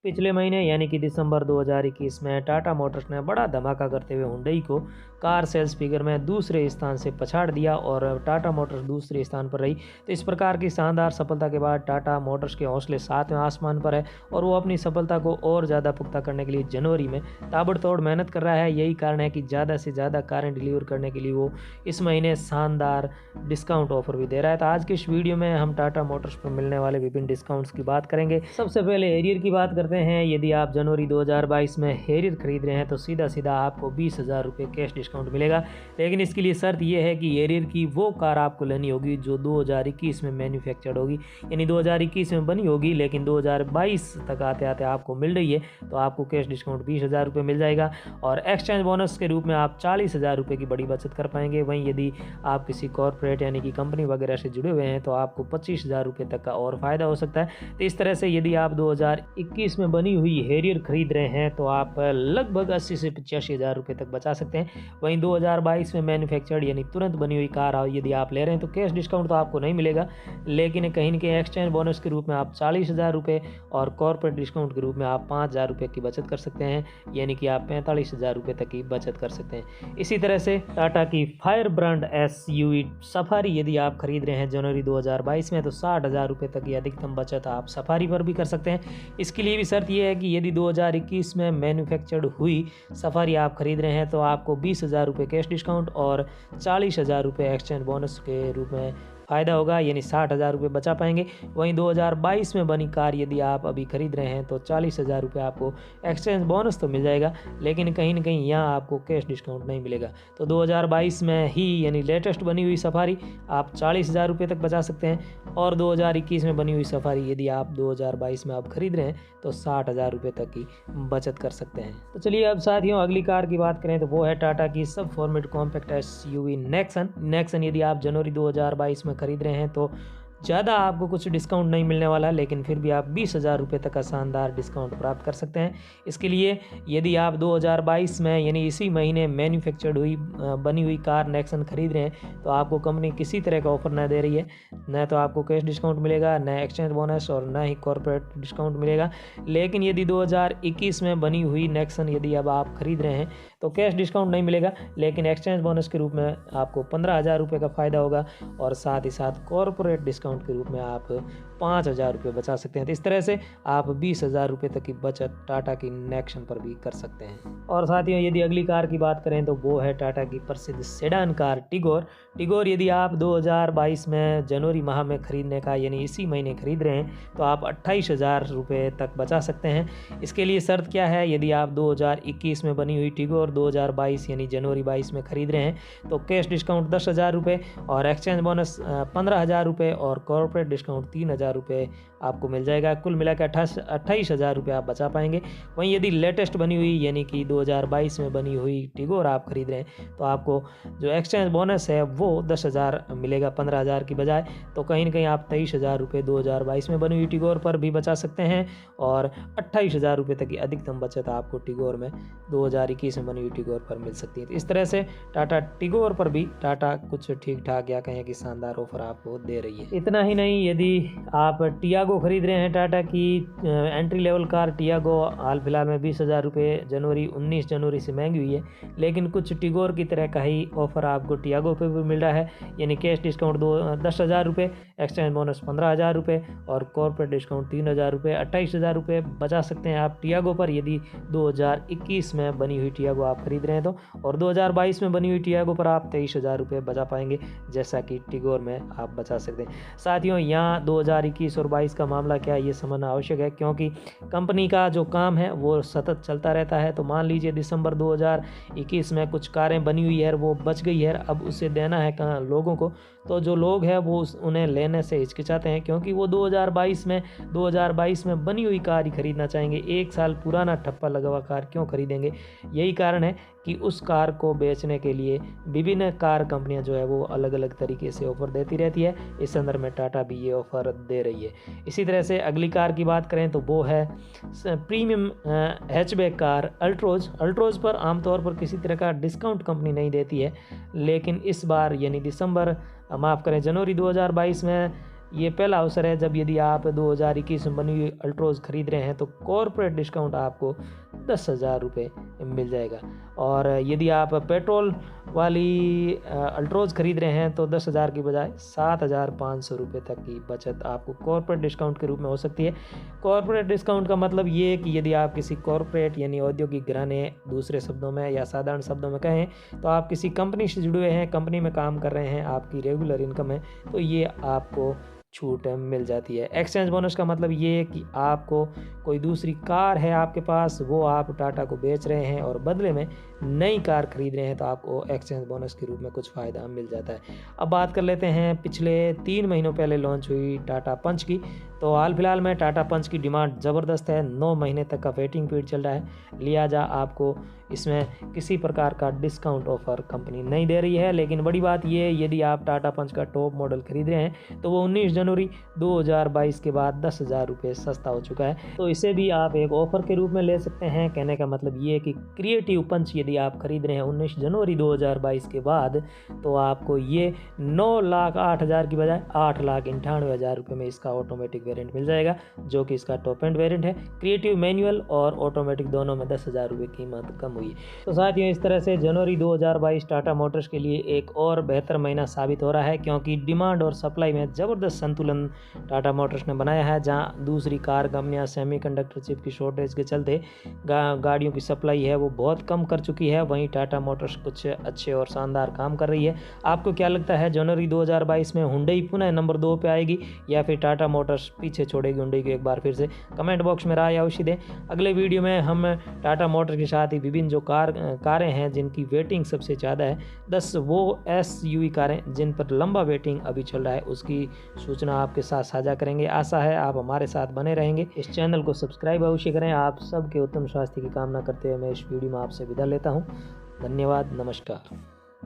पिछले महीने यानी कि दिसंबर 2021 में टाटा मोटर्स ने बड़ा धमाका करते हुए हुंडई को कार सेल्स फिगर में दूसरे स्थान से पछाड़ दिया और टाटा मोटर्स दूसरे स्थान पर रही। तो इस प्रकार की शानदार सफलता के बाद टाटा मोटर्स के हौसले सातवें आसमान पर है और वो अपनी सफलता को और ज़्यादा पुख्ता करने के लिए जनवरी में ताबड़तोड़ मेहनत कर रहा है। यही कारण है कि ज़्यादा से ज़्यादा कारें डिलीवर करने के लिए वो इस महीने शानदार डिस्काउंट ऑफर भी दे रहा है। तो आज के इस वीडियो में हम टाटा मोटर्स पर मिलने वाले विभिन्न डिस्काउंट्स की बात करेंगे। सबसे पहले हैरियर की बात करते हैं। यदि आप जनवरी 2022 में हैरियर खरीद रहे हैं तो सीधा सीधा आपको 20,000 रुपये कैश डिस्काउंट मिलेगा। लेकिन इसके लिए शर्त यह है कि हैरियर की वो कार आपको लेनी होगी जो 2021 में मैन्युफैक्चर्ड होगी, यानी 2021 में बनी होगी लेकिन 2022 तक आते आते आपको मिल रही है, तो आपको कैश डिस्काउंट 20,000 रुपये मिल जाएगा और एक्सचेंज बोनस के रूप में आप 40,000 रुपये की बड़ी बचत कर पाएंगे। वहीं यदि आप किसी कॉर्पोरेट यानी कि कंपनी वगैरह से जुड़े हुए हैं तो आपको 25,000 रुपये तक का और फ़ायदा हो सकता है। तो इस तरह से यदि आप 2021 में बनी हुई हैरियर खरीद रहे हैं तो आप लगभग 80 से 85,000 रुपये तक बचा सकते हैं। वहीं 2022 में मैन्युफैक्चर्ड यानी तुरंत बनी हुई कार यदि आप ले रहे हैं तो कैश डिस्काउंट तो आपको नहीं मिलेगा, लेकिन कहीं न कहीं एक्सचेंज बोनस के रूप में आप 40,000 रुपये और कॉर्पोरेट डिस्काउंट के रूप में आप 5,000 रुपये की बचत कर सकते हैं, यानी कि आप 45,000 रुपये तक की बचत कर सकते हैं। इसी तरह से टाटा की फायर ब्रांड SUV सफारी यदि आप खरीद रहे हैं जनवरी 2022 में तो 60,000 रुपये तक की अधिकतम बचत आप सफारी पर भी कर सकते हैं। इसके लिए भी शर्त यह है कि यदि 2021 में मैन्युफैक्चर्ड हुई सफारी आप खरीद रहे हैं तो आपको 20,000 रुपये कैश डिस्काउंट और 40,000 रुपये एक्सचेंज बोनस के रूप में फ़ायदा होगा, यानी 60,000 रुपये बचा पाएंगे। वहीं 2022 में बनी कार यदि आप अभी खरीद रहे हैं तो 40,000 रुपये आपको एक्सचेंज बोनस तो मिल जाएगा, लेकिन कहीं न कहीं यहाँ आपको कैश डिस्काउंट नहीं मिलेगा। तो 2022 में ही यानी लेटेस्ट बनी हुई सफारी आप 40,000 रुपये तक बचा सकते हैं और 2021 में बनी हुई सफारी यदि आप 2022 में आप खरीद रहे हैं तो 60,000 रुपये तक की बचत कर सकते हैं। तो चलिए अब साथियों अगली कार की बात करें तो वो है टाटा की सब फॉर्मेट कॉम्पैक्ट SUV नेक्सन यदि आप जनवरी 2022 में खरीद रहे हैं तो ज़्यादा आपको कुछ डिस्काउंट नहीं मिलने वाला, लेकिन फिर भी आप 20,000 रुपये तक का शानदार डिस्काउंट प्राप्त कर सकते हैं। इसके लिए यदि आप 2022 में यानी इसी महीने मैन्युफैक्चर्ड बनी हुई कार नेक्सन खरीद रहे हैं तो आपको कंपनी किसी तरह का ऑफर न दे रही है, न तो आपको कैश डिस्काउंट मिलेगा, न एक्सचेंज बोनस और न ही कॉर्पोरेट डिस्काउंट मिलेगा। लेकिन यदि 2021 में बनी हुई नेक्सन यदि अब आप खरीद रहे हैं तो कैश डिस्काउंट नहीं मिलेगा, लेकिन एक्सचेंज बोनस के रूप में आपको 15,000 रुपये का फ़ायदा होगा और साथ ही साथ कॉर्पोरेट डिस्काउंट के रूप में आप 5,000 रुपये बचा सकते हैं। तो इस तरह से आप 20,000 रुपये तक की बचत टाटा की नेक्सन पर भी कर सकते हैं। और साथियों यदि अगली कार की बात करें तो वो है टाटा की प्रसिद्ध सेडान कार टिगोर यदि आप 2022 में जनवरी माह में खरीदने का यानी इसी महीने खरीद रहे हैं तो आप 28,000 रुपये तक बचा सकते हैं। इसके लिए शर्त क्या है, यदि आप 2021 में बनी हुई टिगोर 2022 यानी जनवरी 22 में खरीद रहे हैं तो कैश डिस्काउंट 10,000 रुपये और एक्सचेंज बोनस 15,000 रुपये और कॉर्पोरेट डिस्काउंट 3,000 रुपये आपको मिल जाएगा। कुल मिलाकर 28,000 रुपये आप बचा पाएंगे। वहीं यदि लेटेस्ट बनी हुई यानी कि 2022 में बनी हुई टिगोर आप खरीद रहे हैं तो आपको जो एक्सचेंज बोनस है वो 10,000 मिलेगा 15,000 की बजाय। तो कहीं ना कहीं आप 23,000 रुपये 2022 में बनी हुई टिगोर पर भी बचा सकते हैं और 28,000 रुपये तक की अधिकतम बचत आपको टिगोर में 2021 में बनी हुई टिगोर पर मिल सकती है। तो इस तरह से टाटा टिगोर पर भी टाटा कुछ ठीक ठाक या कहें कि शानदार ऑफर आपको दे रही है। इतना ही नहीं, यदि आप टियागो खरीद रहे हैं टाटा की एंट्री लेवल कार टियागो हाल फिलहाल में 20,000 रुपये 19 जनवरी से महंगी हुई है, लेकिन कुछ टिगोर की तरह का ही ऑफर आपको टियागो पे भी मिल रहा है, यानी कैश डिस्काउंट 10,000 रुपये, एक्सचेंज बोनस 15,000 रुपये और कॉर्पोरेट डिस्काउंट 3,000 रुपये, 28,000 रुपये बचा सकते हैं आप टियागो पर यदि 2021 में बनी हुई टियागो आप खरीद रहे हैं तो। और 2022 में बनी हुई टियागो पर आप 23,000 रुपये बचा पाएंगे जैसा कि टिगोर में आप बचा सकते हैं। साथियों यहाँ 2021 और 22 का मामला क्या है ये समझना आवश्यक है, क्योंकि कंपनी का जो काम है वो सतत चलता रहता है। तो मान लीजिए दिसंबर 2021 में कुछ कारें बनी हुई है, वो बच गई है, अब उसे देना है कहाँ लोगों को, तो जो लोग हैं वो उन्हें लेने से हिचकिचाते हैं, क्योंकि वो 2022 में बनी हुई कार ही खरीदना चाहेंगे। एक साल पुराना ठप्पा लगा हुआ कार क्यों खरीदेंगे। यही कारण है कि उस कार को बेचने के लिए विभिन्न कार कंपनियां जो है वो अलग अलग तरीके से ऑफर देती रहती है। इस संदर्भ में टाटा भी ये ऑफर दे रही है। इसी तरह से अगली कार की बात करें तो वो है प्रीमियम हैचबैक कार अल्ट्रोज पर आमतौर पर किसी तरह का डिस्काउंट कंपनी नहीं देती है, लेकिन इस बार यानी जनवरी 2022 में ये पहला अवसर है जब यदि आप 2021 में बनी हुई अल्ट्रोज खरीद रहे हैं तो कॉर्पोरेट डिस्काउंट आपको 10,000 रुपये मिल जाएगा। और यदि आप पेट्रोल वाली अल्ट्रोज खरीद रहे हैं तो 10,000 की बजाय 7,500 रुपये तक की बचत आपको कॉर्पोरेट डिस्काउंट के रूप में हो सकती है। कॉर्पोरेट डिस्काउंट का मतलब ये है कि यदि आप किसी कॉर्पोरेट यानी औद्योगिक घराने, दूसरे शब्दों में या साधारण शब्दों में कहें तो आप किसी कंपनी से जुड़े हुए हैं, कंपनी में काम कर रहे हैं, आपकी रेगुलर इनकम है, तो ये आपको छूट मिल जाती है। एक्सचेंज बोनस का मतलब ये है कि आपको कोई दूसरी कार है आपके पास, वो आप टाटा को बेच रहे हैं और बदले में नई कार खरीद रहे हैं तो आपको एक्सचेंज बोनस के रूप में कुछ फ़ायदा मिल जाता है। अब बात कर लेते हैं पिछले 3 महीनों पहले लॉन्च हुई टाटा पंच की। तो हाल फिलहाल में टाटा पंच की डिमांड ज़बरदस्त है, 9 महीने तक का वेटिंग पीरियड चल रहा है, लिहाजा आपको इसमें किसी प्रकार का डिस्काउंट ऑफर कंपनी नहीं दे रही है। लेकिन बड़ी बात यह है, यदि आप टाटा पंच का टॉप मॉडल खरीद रहे हैं तो वो 19 जनवरी 2022 के बाद 10,000 रुपये सस्ता हो चुका है, तो इसे भी आप एक ऑफ़र के रूप में ले सकते हैं। कहने का मतलब ये है कि क्रिएटिव पंच यदि आप खरीद रहे हैं 19 जनवरी 2022 के बाद तो आपको ये 9,08,000 की बजाय 8,98,000 रुपये में इसका ऑटोमेटिक वेरिएंट मिल जाएगा, जो कि इसका टॉप एंड वेरिएंट है। क्रिएटिव मैनुअल और ऑटोमेटिक दोनों में 10,000 रुपये कीमत कम हुई। तो साथियों, इस तरह से जनवरी 2022 टाटा मोटर्स के लिए एक और बेहतर महीना साबित हो रहा है, क्योंकि डिमांड और सप्लाई में ज़बरदस्त संतुलन टाटा मोटर्स ने बनाया है। जहां दूसरी कार कंपनियां सेमीकंडक्टर चिप की शॉर्टेज के चलते गाड़ियों की सप्लाई है वो बहुत कम कर चुकी है, वहीं टाटा मोटर्स कुछ अच्छे और शानदार काम कर रही है। आपको क्या लगता है, जनवरी 2022 में हुंडई पुनः नंबर 2 पे आएगी या फिर टाटा मोटर्स पीछे छोड़ेगी हुंडई को? एक बार फिर से कमेंट बॉक्स में राय अवश्य दें। अगले वीडियो में हम टाटा मोटर्स के साथ ही विभिन्न जो कारें हैं जिनकी वेटिंग सबसे ज़्यादा है, 10 वो SUV कारें जिन पर लंबा वेटिंग अभी चल रहा है, उसकी सूचना आपके साथ साझा करेंगे। आशा है आप हमारे साथ बने रहेंगे। इस चैनल को सब्सक्राइब अवश्य करें। आप सबके उत्तम स्वास्थ्य की कामना करते हुए मैं इस वीडियो में आपसे विदा लेता हूँ। धन्यवाद, नमस्कार।